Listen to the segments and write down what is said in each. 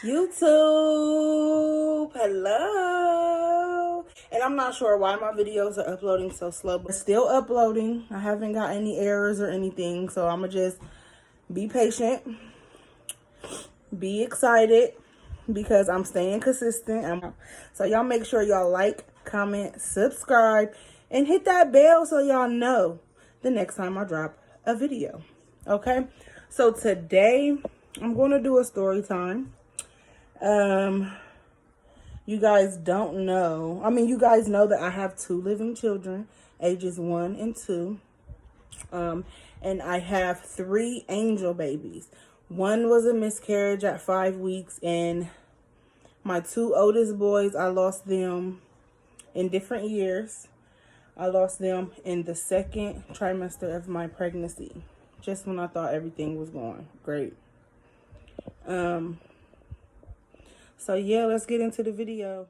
YouTube, hello. And I'm not sure why my videos are uploading so slow, but still uploading. I haven't got any errors or anything, so I'm gonna just be patient, be excited, because I'm staying consistent. So y'all make sure y'all like, comment, subscribe, and hit that bell so y'all know the next time I drop a video. Okay, so today I'm going to do a story time. You guys don't know. I mean, you guys know that I have 2 living children, ages 1 and 2. And I have 3 angel babies. One was a miscarriage at 5 weeks, and my 2 oldest boys, I lost them in different years. I lost them in the 2nd trimester of my pregnancy, just when I thought everything was going great. So yeah, let's get into the video.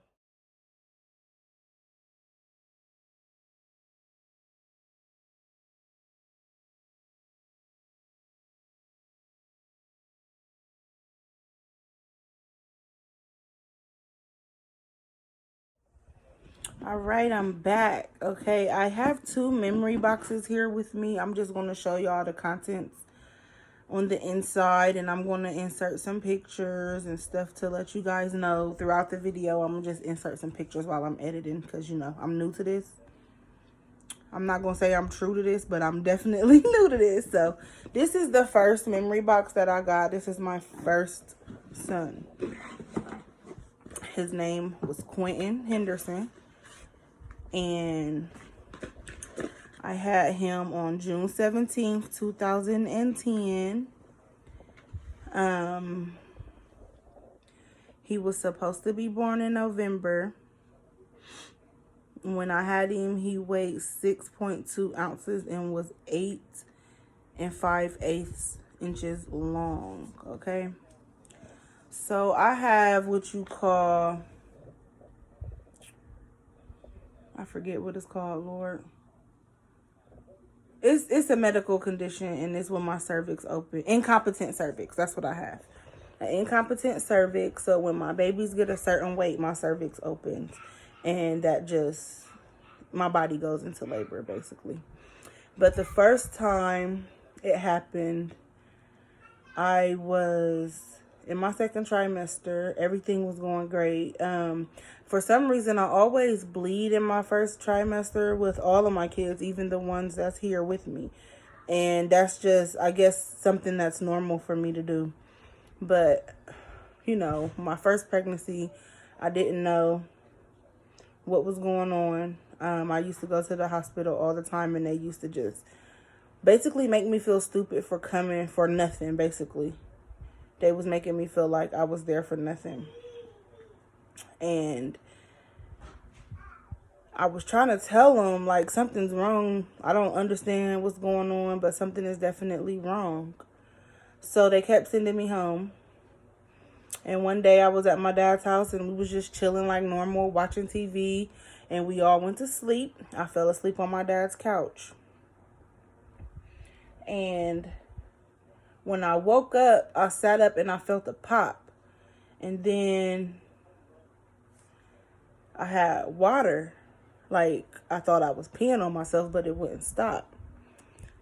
All right, I'm back. Okay, I have 2 memory boxes here with me. I'm just going to show y'all the contents on the inside, and I'm going to insert some pictures and stuff to let you guys know throughout the video. I'm going to just insert some pictures while I'm editing because, you know, I'm new to this. I'm not going to say I'm true to this, but I'm definitely new to this. So this is the first memory box that I got. This is my first son. His name was Quentin Henderson, and I had him on June 17th, 2010. He was supposed to be born in November. When I had him, he weighed 6.2 ounces and was 8 5/8 inches long, okay? So I have what you call, I forget what it's called, Lord. It's a medical condition, and it's when my cervix open. Incompetent cervix, that's what I have. An incompetent cervix, so when my babies get a certain weight, my cervix opens. And that just, my body goes into labor, basically. But the first time it happened, I was in my 2nd trimester. Everything was going great. For some reason, I always bleed in my 1st trimester with all of my kids, even the ones that's here with me. And that's just, I guess, something that's normal for me to do. But, you know, my first pregnancy, I didn't know what was going on. I used to go to the hospital all the time, and they used to just basically make me feel stupid for coming for nothing, basically. They was making me feel like I was there for nothing. And I was trying to tell them, like, something's wrong. I don't understand what's going on, but something is definitely wrong. So they kept sending me home. And one day I was at my dad's house, and we was just chilling like normal, watching TV. And we all went to sleep. I fell asleep on my dad's couch. And when I woke up, I sat up and I felt a pop. And then I had water. Like, I thought I was peeing on myself, but it wouldn't stop.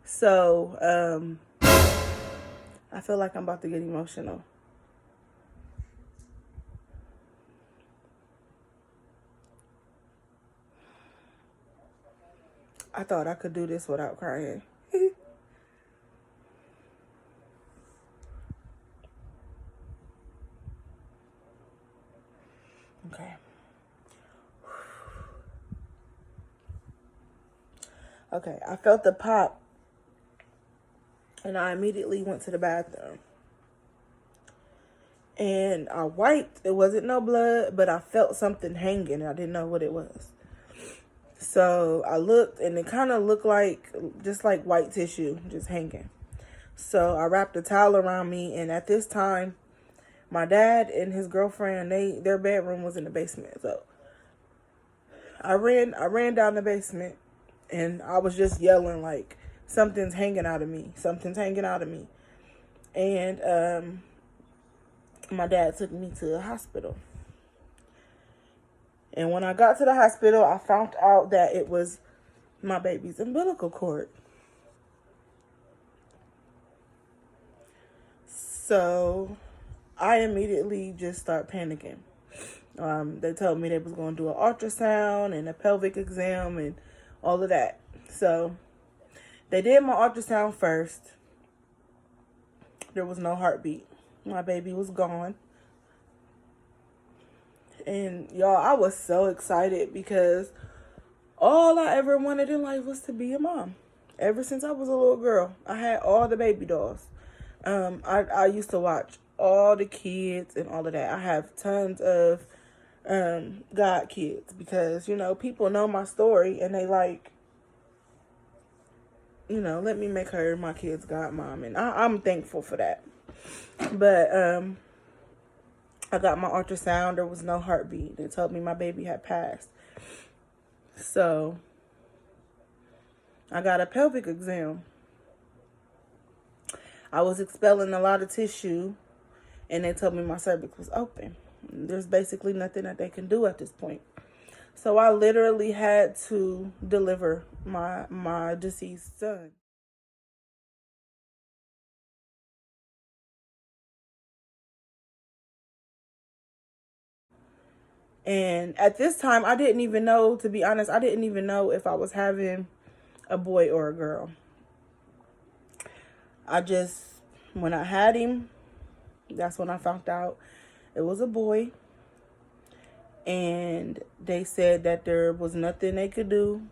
So, I feel like I'm about to get emotional. I thought I could do this without crying. Okay. Okay, I felt the pop, and I immediately went to the bathroom. And I wiped. It wasn't no blood, but I felt something hanging. I didn't know what it was. So I looked, and it kind of looked like just like white tissue just hanging. So I wrapped a towel around me, and at this time, my dad and his girlfriend, their bedroom was in the basement. So I ran down the basement, and I was just yelling like, something's hanging out of me. Something's hanging out of me. And my dad took me to the hospital. And when I got to the hospital, I found out that it was my baby's umbilical cord. So I immediately just start panicking. They told me they was going to do an ultrasound and a pelvic exam and all of that. So they did my ultrasound first. There was no heartbeat. My baby was gone. And y'all, I was so excited because all I ever wanted in life was to be a mom. Ever since I was a little girl, I had all the baby dolls. I used to watch all the kids and all of that. I have tons of God kids because, you know, people know my story and they like, you know, let me make her my kid's godmom. And I'm thankful for that. But I got my ultrasound. There was no heartbeat. They told me my baby had passed. So I got a pelvic exam. I was expelling a lot of tissue and they told me my cervix was open. There's basically nothing that they can do at this point. So I literally had to deliver my deceased son. And at this time, I didn't even know, to be honest, I didn't even know if I was having a boy or a girl. When I had him, that's when I found out it was a boy. And they said that there was nothing they could do.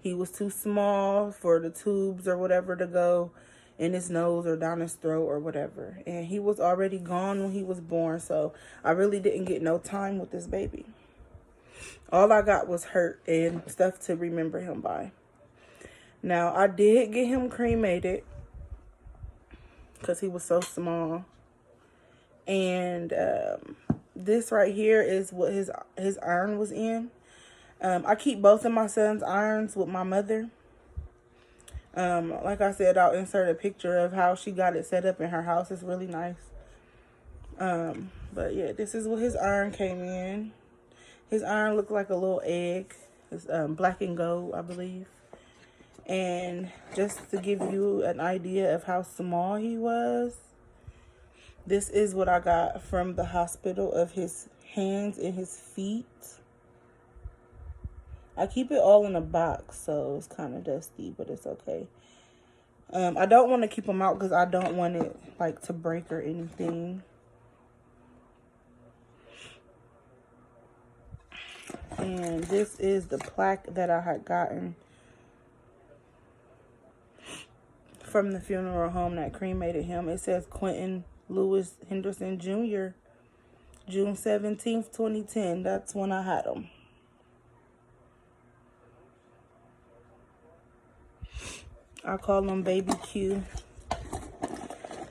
He was too small for the tubes or whatever to go in his nose or down his throat or whatever. And he was already gone when he was born. So I really didn't get no time with this baby. All I got was hurt and stuff to remember him by. Now, I did get him cremated because he was so small. And this right here is what his urn was in. I keep both of my son's urns with my mother. Like I said, I'll insert a picture of how she got it set up in her house. It's really nice. But yeah, this is what his urn came in. His urn looked like a little egg. It's black and gold, I believe. And just to give you an idea of how small he was, this is what I got from the hospital of his hands and his feet. I keep it all in a box, so it's kind of dusty, but it's okay. I don't want to keep them out because I don't want it like to break or anything. And this is the plaque that I had gotten from the funeral home that cremated him. It says Quentin Henderson Jr., June 17th, 2010. That's when I had him. I call him Baby Q.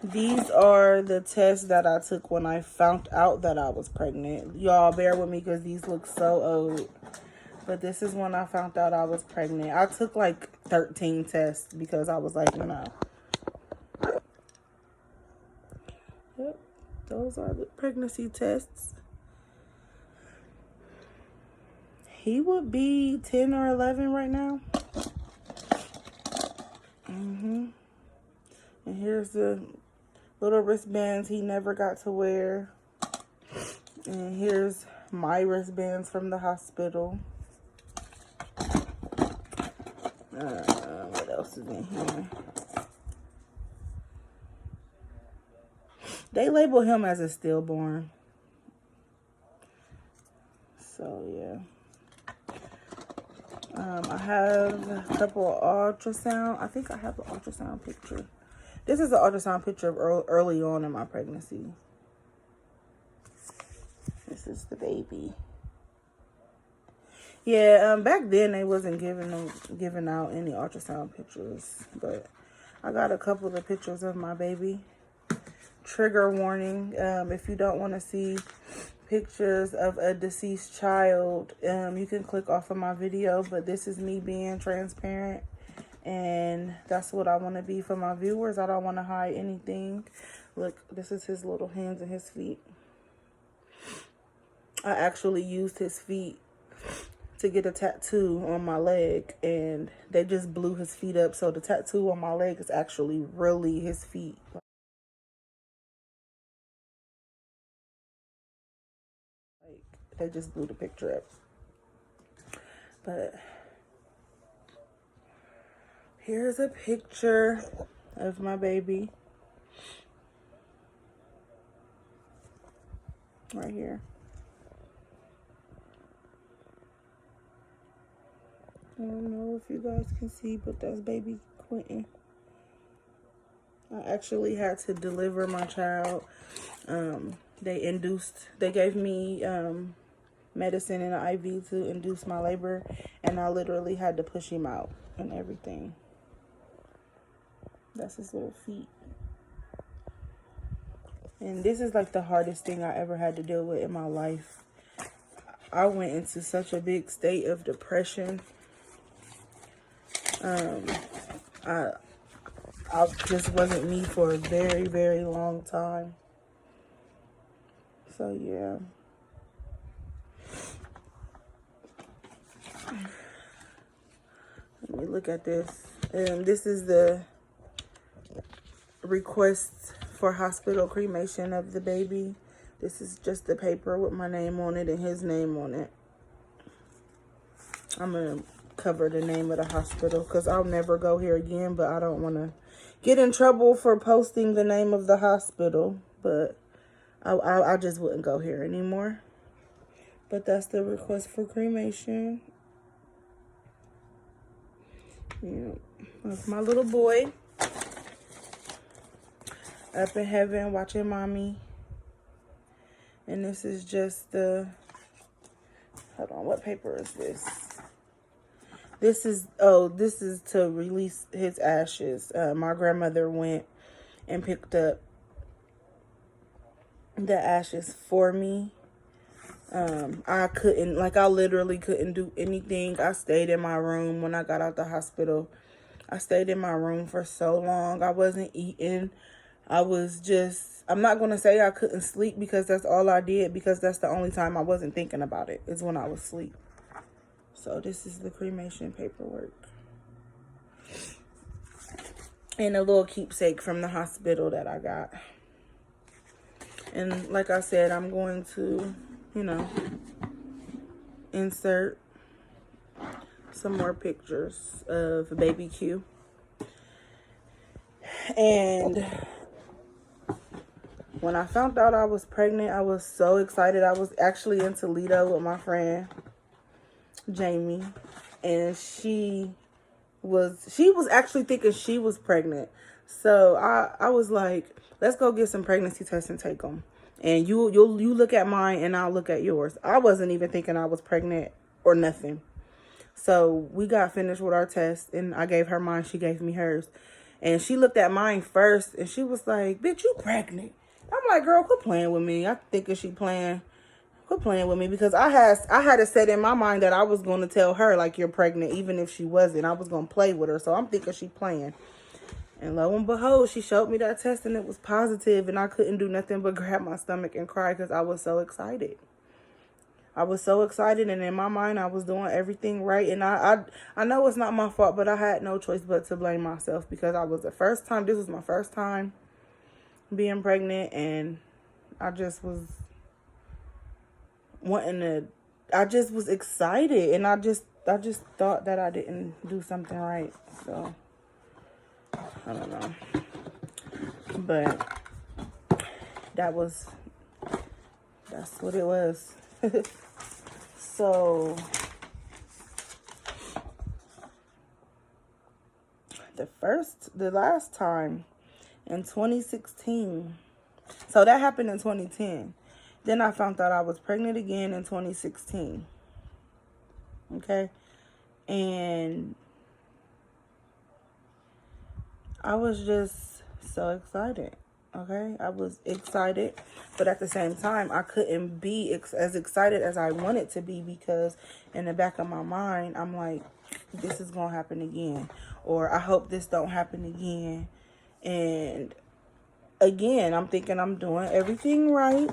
These are the tests that I took when I found out that I was pregnant. Y'all bear with me because these look so old. But this is when I found out I was pregnant. I took like 13 tests because I was like, no. Yep, those are the pregnancy tests. He would be 10 or 11 right now. And here's the little wristbands he never got to wear. And here's my wristbands from the hospital. What else is in here? They label him as a stillborn. So, yeah. I have a couple of ultrasound. I think I have an ultrasound picture. This is an ultrasound picture of early on in my pregnancy. This is the baby. Yeah, back then they wasn't giving out any ultrasound pictures, but I got a couple of pictures of my baby. Trigger warning: if you don't want to see pictures of a deceased child, you can click off of my video. But this is me being transparent, and that's what I want to be for my viewers. I don't want to hide anything. Look, this is his little hands and his feet. I actually used his feet to get a tattoo on my leg, and they just blew his feet up. So the tattoo on my leg is actually really his feet. Like, they just blew the picture up. But here's a picture of my baby. Right here. I don't know if you guys can see, but that's baby Quentin. I actually had to deliver my child. They gave me medicine in an IV to induce my labor, and I literally had to push him out and everything. That's his little feet. And this is like the hardest thing I ever had to deal with in my life. I went into such a big state of depression. I just wasn't me for a very, very long time. So yeah. Let me look at this. This is the request for hospital cremation of the baby. This is just the paper with my name on it and his name on it. I'm gonna cover the name of the hospital because I'll never go here again, but I don't want to get in trouble for posting the name of the hospital, but I just wouldn't go here anymore. But that's the request for cremation. Yeah, that's my little boy up in heaven watching mommy. And this is just the, hold on, what paper is this? This is to release his ashes. My grandmother went and picked up the ashes for me. I literally couldn't do anything. I stayed in my room when I got out the hospital. I stayed in my room for so long. I wasn't eating. I'm not going to say I couldn't sleep because that's all I did, because that's the only time I wasn't thinking about it, is when I was asleep. So this is the cremation paperwork. And a little keepsake from the hospital that I got. And like I said, I'm going to, insert some more pictures of baby Q. And when I found out I was pregnant, I was so excited. I was actually in Toledo with my friend Jamie, and she was actually thinking she was pregnant. So I was like, let's go get some pregnancy tests and take them. And you look at mine and I'll look at yours. I wasn't even thinking I was pregnant or nothing. So we got finished with our test, and I gave her mine. She gave me hers. And she looked at mine first, and she was like, bitch, you pregnant. I'm like, girl, quit playing with me. I think she playing. Quit playing with me, because I had it set in my mind that I was going to tell her, like, you're pregnant, even if she wasn't. I was going to play with her. So I'm thinking she playing. And lo and behold, she showed me that test, and it was positive, and I couldn't do nothing but grab my stomach and cry because I was so excited. I was so excited, and in my mind, I was doing everything right. And I know it's not my fault, but I had no choice but to blame myself, because this was my first time being pregnant, and I just was excited, and I just thought that I didn't do something right. So I don't know, but that's what it was. So the last time in 2016, so that happened in 2010. Then I found out I was pregnant again in 2016. Okay. And I was just so excited. Okay. I was excited, but at the same time, I couldn't be as excited as I wanted to be, because in the back of my mind, I'm like, this is going to happen again. Or I hope this don't happen again. And again, I'm thinking I'm doing everything right.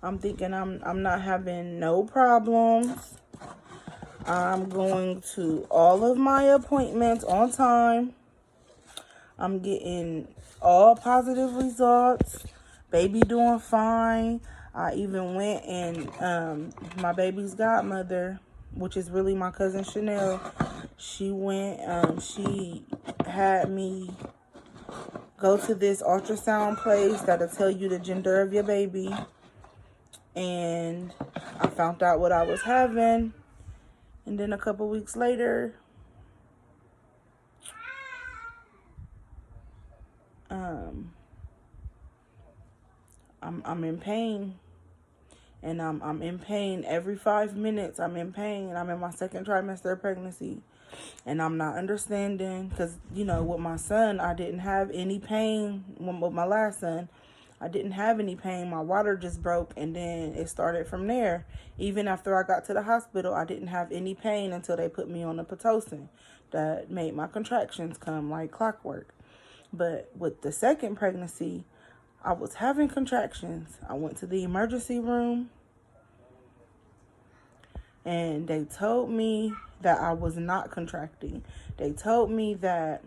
I'm thinking I'm not having no problems. I'm going to all of my appointments on time. I'm getting all positive results. Baby doing fine. I even went and my baby's godmother, which is really my cousin Chanel, she went, she had me go to this ultrasound place that'll tell you the gender of your baby. And I found out what I was having. And then a couple weeks later, I'm in pain. And I'm in pain every 5 minutes. I'm in pain. I'm in my second trimester of pregnancy. And I'm not understanding because, you know, with my son, I didn't have any pain. With my last son, I didn't have any pain. My water just broke, and then it started from there. Even after I got to the hospital, I didn't have any pain until they put me on the Pitocin. That made my contractions come like clockwork. But with the second pregnancy, I was having contractions. I went to the emergency room, and they told me that I was not contracting. They told me that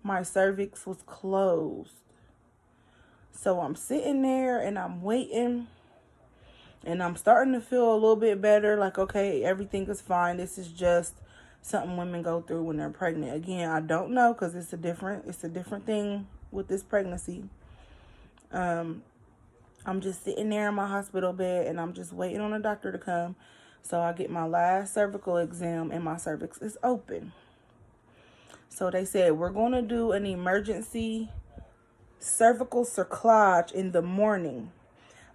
my cervix was closed. So I'm sitting there and I'm waiting, and I'm starting to feel a little bit better. Like, okay, everything is fine. This is just something women go through when they're pregnant. Again, I don't know because it's a different thing with this pregnancy. I'm just sitting there in my hospital bed and I'm just waiting on a doctor to come. So I get my last cervical exam and my cervix is open. So they said, we're going to do an emergency cervical cerclage in the morning.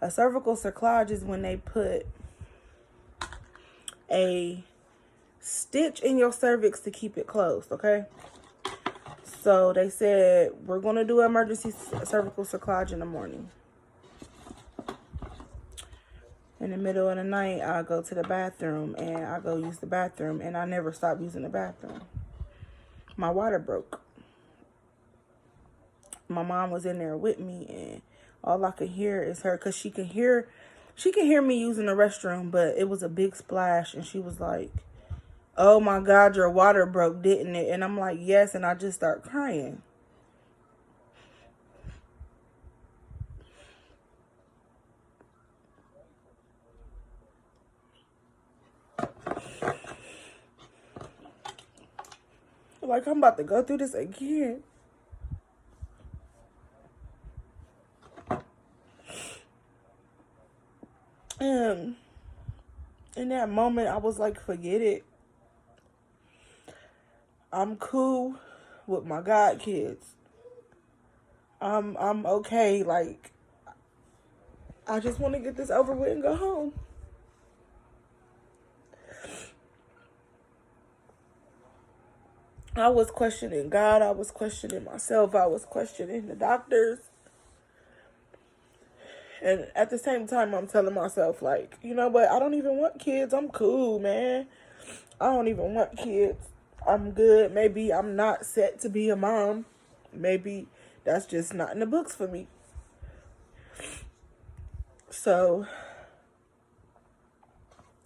A cervical cerclage is when they put a stitch in your cervix to keep it closed, okay? So they said, we're going to do an emergency cervical cerclage in the morning. In the middle of the night, I go to the bathroom and I go use the bathroom, and I never stop using the bathroom. My water broke. My mom was in there with me, and all I could hear is her, because she can hear me using the restroom, but it was a big splash, and she was like, oh my God, your water broke, didn't it? And I'm like, yes, and I just start crying. Like, I'm about to go through this again. In that moment, I was like, forget it. I'm cool with my god kids. I'm okay. Like, I just want to get this over with and go home. I was questioning God. I was questioning myself. I was questioning the doctors. And at the same time, I'm telling myself, like, you know what? I don't even want kids. I'm cool, man. I don't even want kids. I'm good. Maybe I'm not set to be a mom. Maybe that's just not in the books for me. So,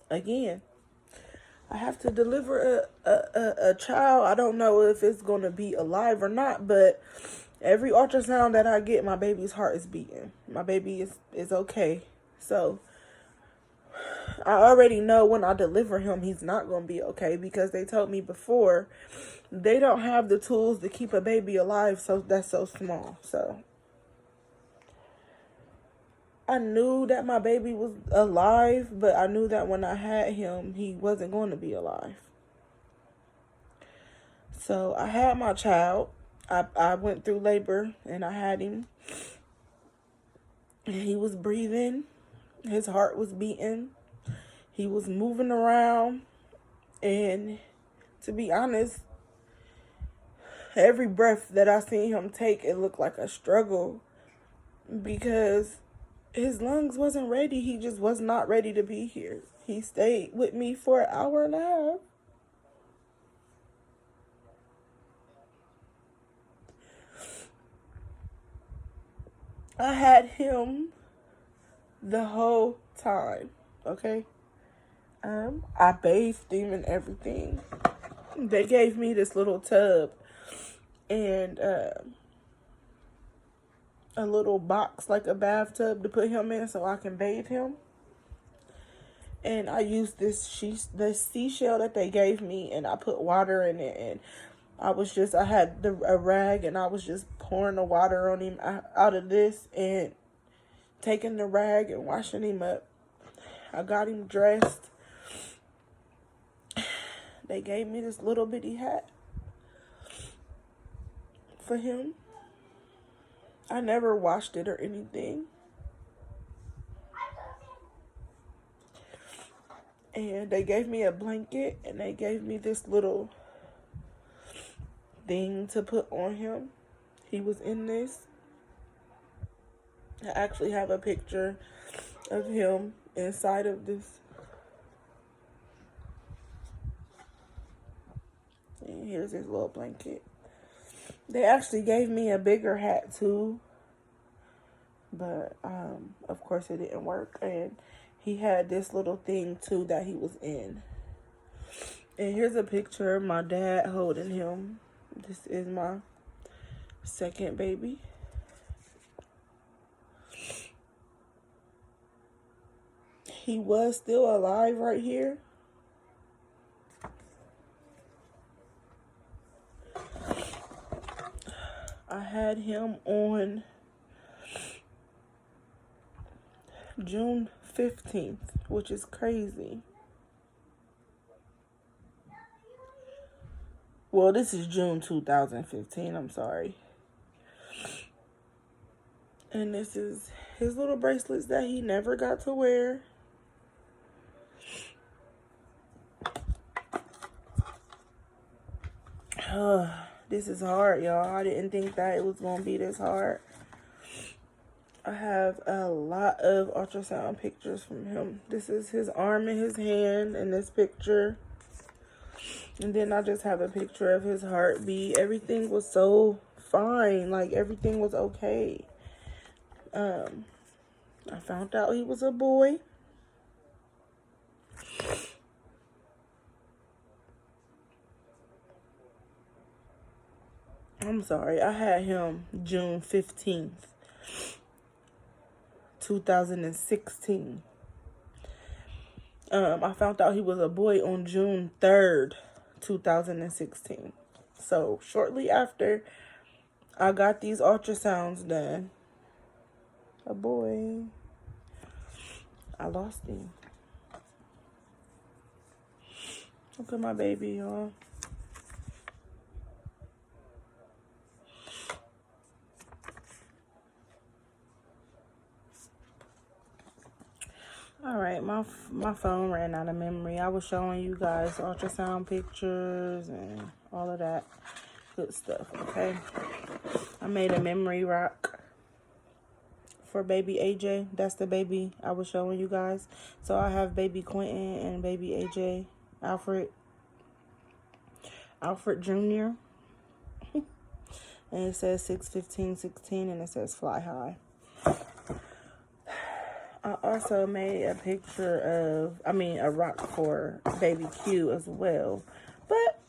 again, I have to deliver a child. I don't know if it's going to be alive or not, but every ultrasound that I get, my baby's heart is beating. My baby is okay. So, I already know when I deliver him, he's not going to be okay, because they told me before they don't have the tools to keep a baby alive, so that's so small. So, I knew that my baby was alive, but I knew that when I had him, he wasn't going to be alive. So I had my child. I went through labor and I had him. And he was breathing. His heart was beating. He was moving around. And to be honest, every breath that I seen him take, it looked like a struggle, because his lungs wasn't ready. He just was not ready to be here. He stayed with me for an hour and a half. I had him the whole time, okay? I bathed him and everything. They gave me this little tub and a little box, like a bathtub, to put him in so I can bathe him. And I used this seashell that they gave me, and I put water in it, and I had a rag, and I was just pouring the water on him out of this and taking the rag and washing him up. I got him dressed. They gave me this little bitty hat for him. I never washed it or anything. And they gave me a blanket, and they gave me this little thing to put on him. He was in this. I actually have a picture of him inside of this. And here's his little blanket. They actually gave me a bigger hat too, but of course it didn't work. And he had this little thing too that he was in. And here's a picture of my dad holding him. This is my second baby. He was still alive right here. I had him on June 15th, which is crazy. Well, this is June 2015, I'm sorry. And this is his little bracelets that he never got to wear. This is hard, y'all. I didn't think that it was going to be this hard. I have a lot of ultrasound pictures from him. This is his arm and his hand in this picture. And then I just have a picture of his heartbeat. Everything was so fine. Like, everything was okay. I found out he was a boy. I'm sorry. I had him June 15th, 2016. I found out he was a boy on June 3rd, 2016. So shortly after I got these ultrasounds done, a boy, I lost him. Look at my baby, y'all. All right, my phone ran out of memory. I was showing you guys ultrasound pictures and all of that good stuff, okay? I made a memory rock for baby AJ. That's the baby I was showing you guys. So I have baby Quentin and baby AJ, Alfred Jr. And it says 6/15/16, and it says fly high. I also made a picture of, a rock for baby Q as well. But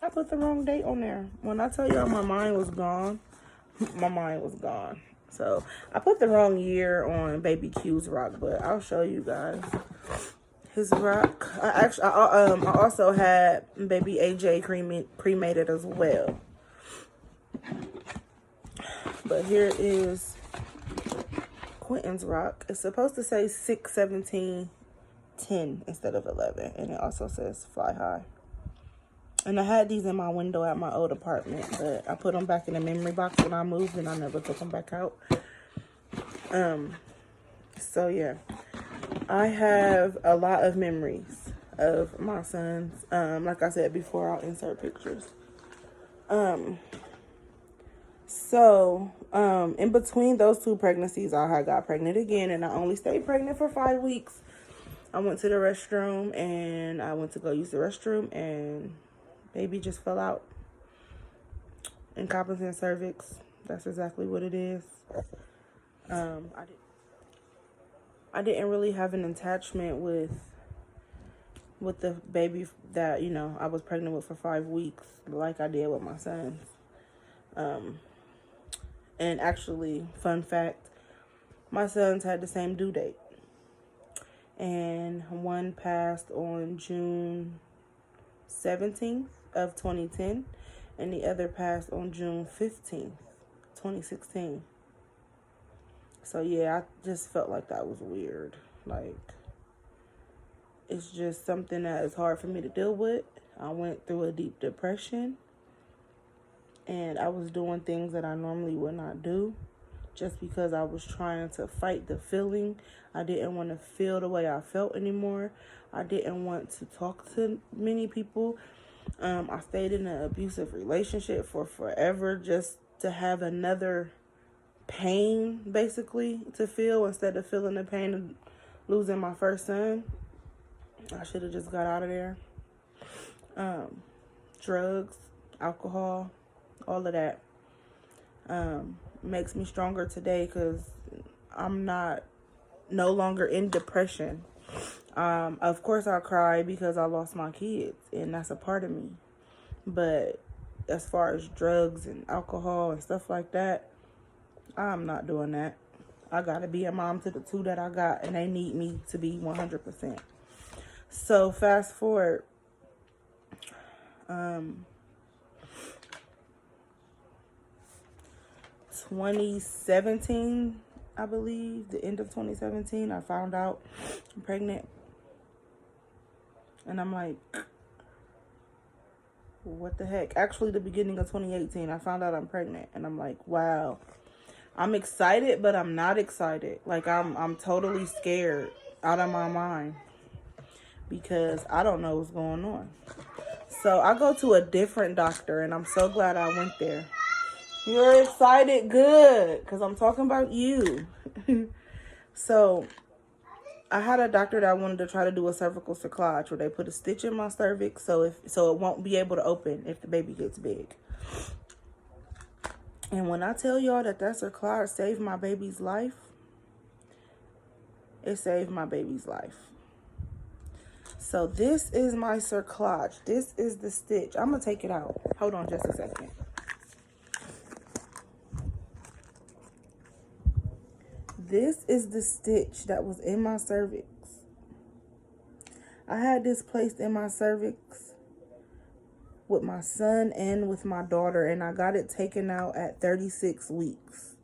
I put the wrong date on there. When I tell y'all my mind was gone, my mind was gone. So I put the wrong year on baby Q's rock, but I'll show you guys his rock. I also had baby AJ cremated as well. But here is Quentin's rock. It's supposed to say 6/17/10 instead of 11, and it also says fly high. And I had these in my window at my old apartment, but I put them back in the memory box when I moved, and I never took them back out. So yeah, I have a lot of memories of my sons. Like I said before, I'll insert pictures. In between those two pregnancies, I had got pregnant again, and I only stayed pregnant for 5 weeks. I went to the restroom, and I went to go use the restroom, and baby just fell out. Incompetent cervix. That's exactly what it is. I didn't really have an attachment with the baby that, I was pregnant with for 5 weeks, like I did with my sons. And actually, fun fact, my sons had the same due date. And one passed on June 17th of 2010, and the other passed on June 15th, 2016. So yeah, I just felt like that was weird. Like, it's just something that is hard for me to deal with. I went through a deep depression, and I was doing things that I normally would not do just because I was trying to fight the feeling. I didn't want to feel the way I felt anymore. I didn't want to talk to many people. I stayed in an abusive relationship for forever just to have another pain, basically, to feel instead of feeling the pain of losing my first son. I should have just got out of there. Drugs, alcohol, all of that makes me stronger today because I'm no longer in depression. Of course I cry because I lost my kids, and that's a part of me. But as far as drugs and alcohol and stuff like that, I'm not doing that. I gotta be a mom to the 2 that I got, and they need me to be 100%. So fast forward, 2017, I believe, the end of 2017, I found out I'm pregnant. And I'm like, what the heck? Actually, the beginning of 2018, I found out I'm pregnant. And I'm like, wow. I'm excited, but I'm not excited. Like, I'm totally scared out of my mind because I don't know what's going on. So I go to a different doctor, and I'm so glad I went there. You're excited? Good, because I'm talking about you. So I had a doctor that wanted to try to do a cervical cerclage where they put a stitch in my cervix so it won't be able to open if the baby gets big. And when I tell y'all that cerclage saved my baby's life, it saved my baby's life. So this is my cerclage. This is the stitch. I'm going to take it out. Hold on just a second. This is the stitch that was in my cervix. I had this placed in my cervix with my son and with my daughter, and I got it taken out at 36 weeks.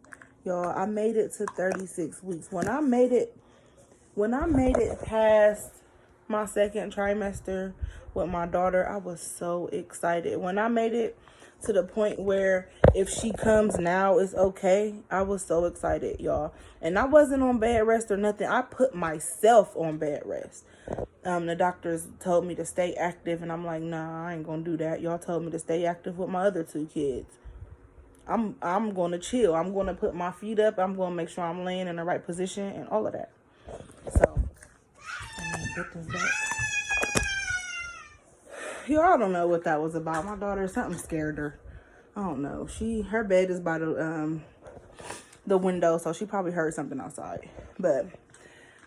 Y'all, I made it to 36 weeks. When I made it past my second trimester with my daughter, I was so excited. When I made it to the point where if she comes now, it's okay, I was so excited, y'all. And I wasn't on bed rest or nothing. I put myself on bed rest. The doctors told me to stay active, and I'm like, nah, I ain't gonna do that. Y'all told me to stay active with my other 2 kids. I'm gonna chill. I'm gonna put my feet up. I'm gonna make sure I'm laying in the right position and all of that. So, I'm gonna get this back. Y'all don't know what that was about. My daughter, something scared her. I don't know. Her bed is by the window, so she probably heard something outside. But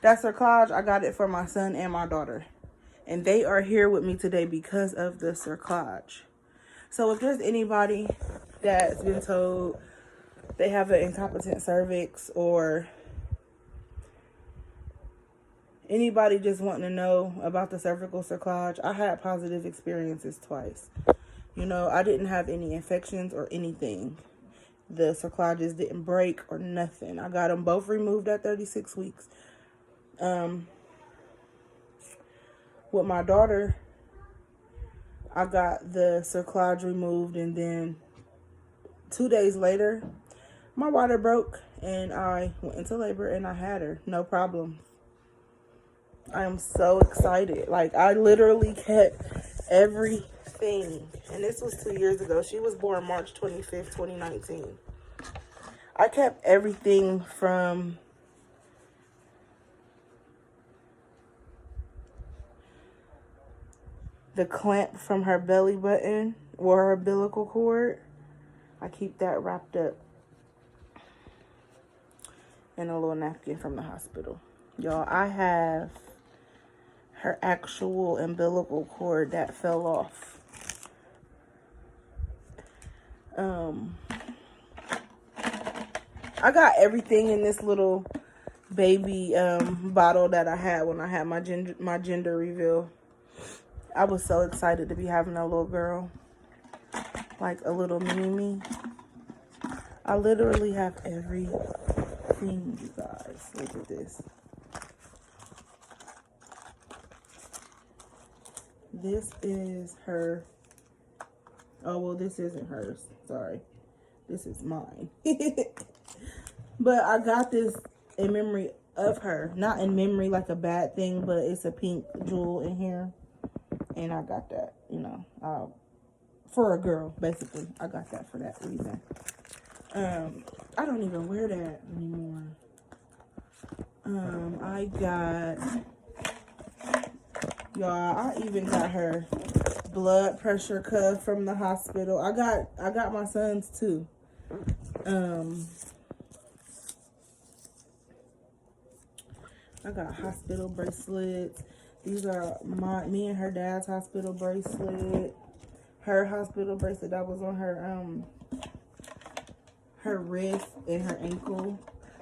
that's cerclage. I got it for my son and my daughter, and they are here with me today because of the cerclage. So if there's anybody that's been told they have an incompetent cervix, or anybody just wanting to know about the cervical cerclage, I had positive experiences twice. I didn't have any infections or anything. The cerclages didn't break or nothing. I got them both removed at 36 weeks. With my daughter, I got the cerclage removed, and then 2 days later, my water broke, and I went into labor, and I had her. No problem. I am so excited. Like, I literally kept everything. And this was 2 years ago. She was born March 25th, 2019. I kept everything from the clamp from her belly button or her umbilical cord. I keep that wrapped up in a little napkin from the hospital. Y'all, I have her actual umbilical cord that fell off. I got everything in this little baby bottle that I had when I had my gender reveal. I was so excited to be having a little girl, like a little mini me. I literally have everything, you guys. Look at this. This is her. Oh, well, this isn't hers. Sorry. This is mine. But I got this in memory of her. Not in memory like a bad thing, but it's a pink jewel in here. And I got that, you know, for a girl, basically. I got that for that reason. I don't even wear that anymore. I got, y'all, I even got her blood pressure cuff from the hospital. I got my son's too. I got hospital bracelets. These are me and her dad's hospital bracelet. Her hospital bracelet that was on her wrist and her ankle.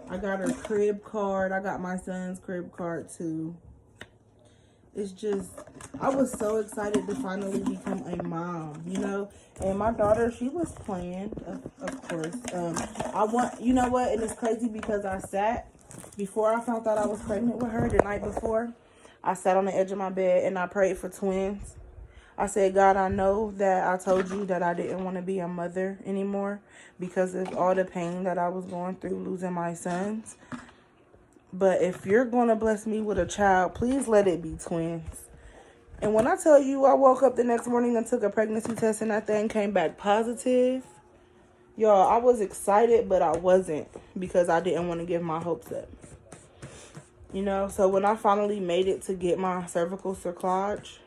I got her crib card. I got my son's crib card too. It's just, I was so excited to finally become a mom, you know. And my daughter, she was playing, of course. You know what? And it's crazy because before I found out I was pregnant with her the night before, I sat on the edge of my bed and I prayed for twins. I said, God, I know that I told you that I didn't want to be a mother anymore because of all the pain that I was going through losing my sons. But if you're going to bless me with a child, please let it be twins. And when I tell you I woke up the next morning and took a pregnancy test and that thing came back positive, y'all, I was excited, but I wasn't because I didn't want to give my hopes up. You know, so when I finally made it to get my cervical cerclage,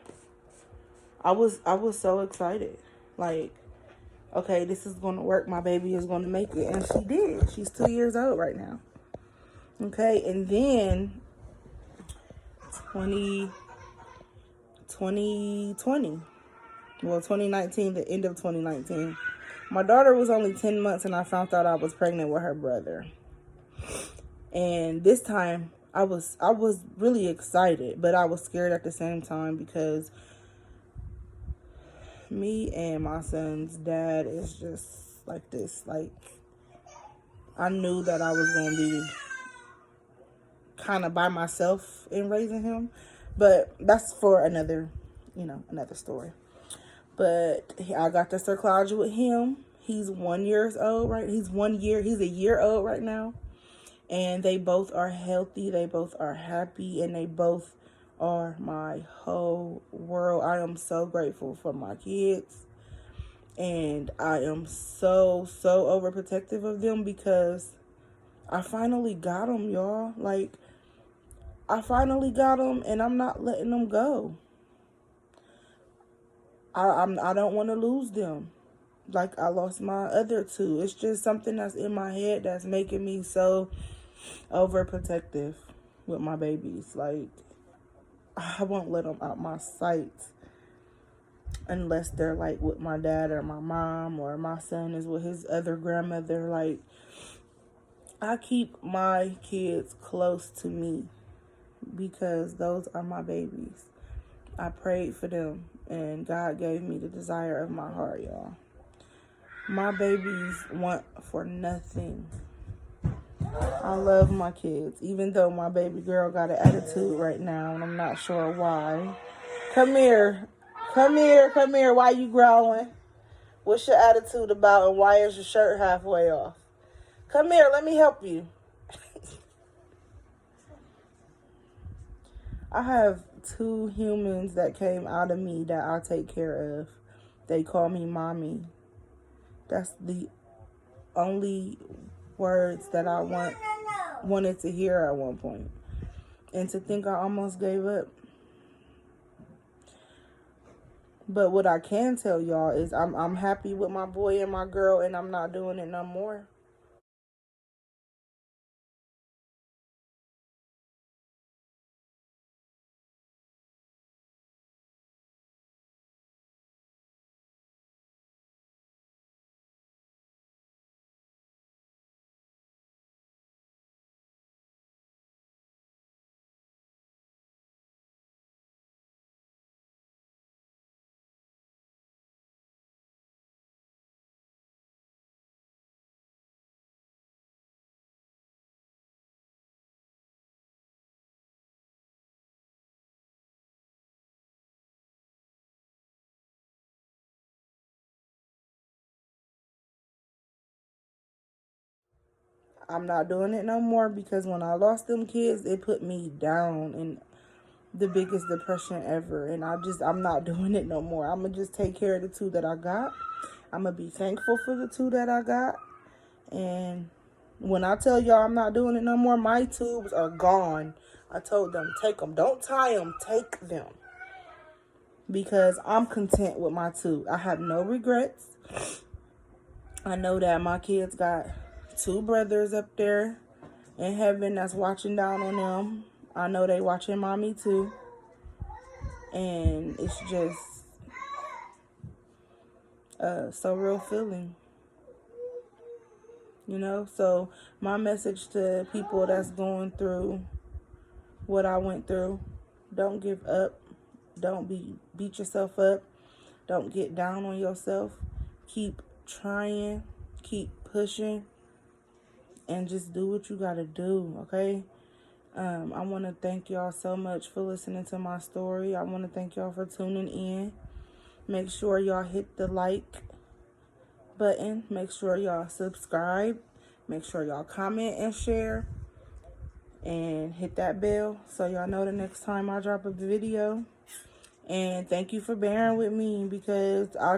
I was so excited. Like, okay, this is going to work. My baby is going to make it. And she did. She's 2 years old right now. Okay, and then 2019, the end of 2019, my daughter was only 10 months and I found out I was pregnant with her brother. And this time I was really excited, but I was scared at the same time because me and my son's dad is just like this. Like, I knew that I was going to be kind of by myself in raising him, but that's for another story. But I got the cerclage with him. He's 1 year old, right? He's a year old right now. And they both are healthy. They both are happy. And they both are my whole world. I am so grateful for my kids. And I am so overprotective of them because I finally got them, y'all. Like, I finally got them and I'm not letting them go. I don't want to lose them like I lost my other two. It's just something that's in my head that's making me so overprotective with my babies. Like, I won't let them out my sight unless they're like with my dad or my mom, or my son is with his other grandmother. Like, I keep my kids close to me because those are my babies. I prayed for them and God gave me the desire of my heart, y'all. My babies want for nothing. I love my kids, even though my baby girl got an attitude right now and I'm not sure why. Come here. Why you growling? What's your attitude about, and why is your shirt halfway off? Come here, let me help you. I have two humans that came out of me that I take care of. They call me mommy. That's the only words that I wanted to hear at one point. And to think I almost gave up. But what I can tell y'all is I'm happy with my boy and my girl, and I'm not doing it no more. I'm not doing it no more, because when I lost them kids, it put me down in the biggest depression ever. And I'm not doing it no more. I'm going to just take care of the 2 that I got. I'm going to be thankful for the 2 that I got. And when I tell y'all I'm not doing it no more, my tubes are gone. I told them, take them. Don't tie them. Take them. Because I'm content with my 2. I have no regrets. I know that my kids got 2 brothers up there in heaven that's watching down on them. I know they watching mommy too. And it's just so real feeling. You know, so my message to people that's going through what I went through, don't give up. Don't beat yourself up. Don't get down on yourself. Keep trying, keep pushing, and just do what you gotta do, okay? I want to thank y'all so much for listening to my story. I want to thank y'all for tuning in. Make sure y'all hit the like button. Make sure y'all subscribe. Make sure y'all comment and share. And hit that bell so y'all know the next time I drop a video. And thank you for bearing with me, because I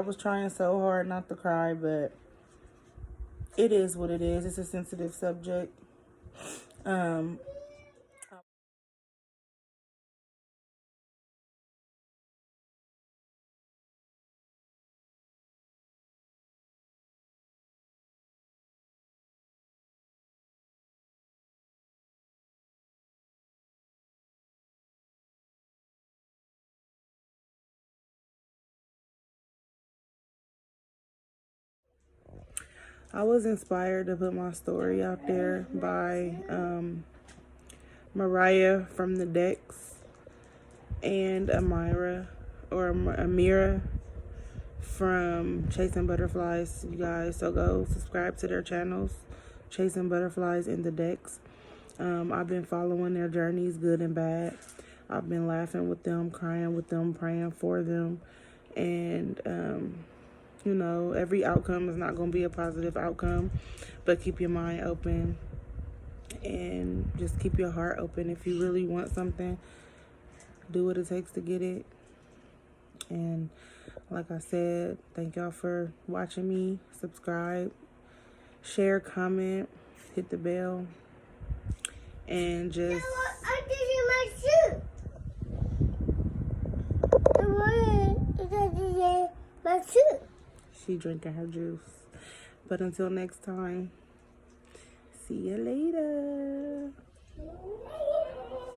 was trying so hard not to cry, but it is what it is. It's a sensitive subject. I was inspired to put my story out there by Mariah from the Decks and Amira from Chasing Butterflies, you guys. So go subscribe to their channels, Chasing Butterflies and the Decks. I've been following their journeys, good and bad. I've been laughing with them, crying with them, praying for them. And, you know, every outcome is not going to be a positive outcome, but keep your mind open and just keep your heart open. If you really want something, do what it takes to get it. And like I said, thank y'all for watching me. Subscribe, share, comment, hit the bell, and just... I did my shoe. My shoe. She drinking her juice. But until next time, see you later.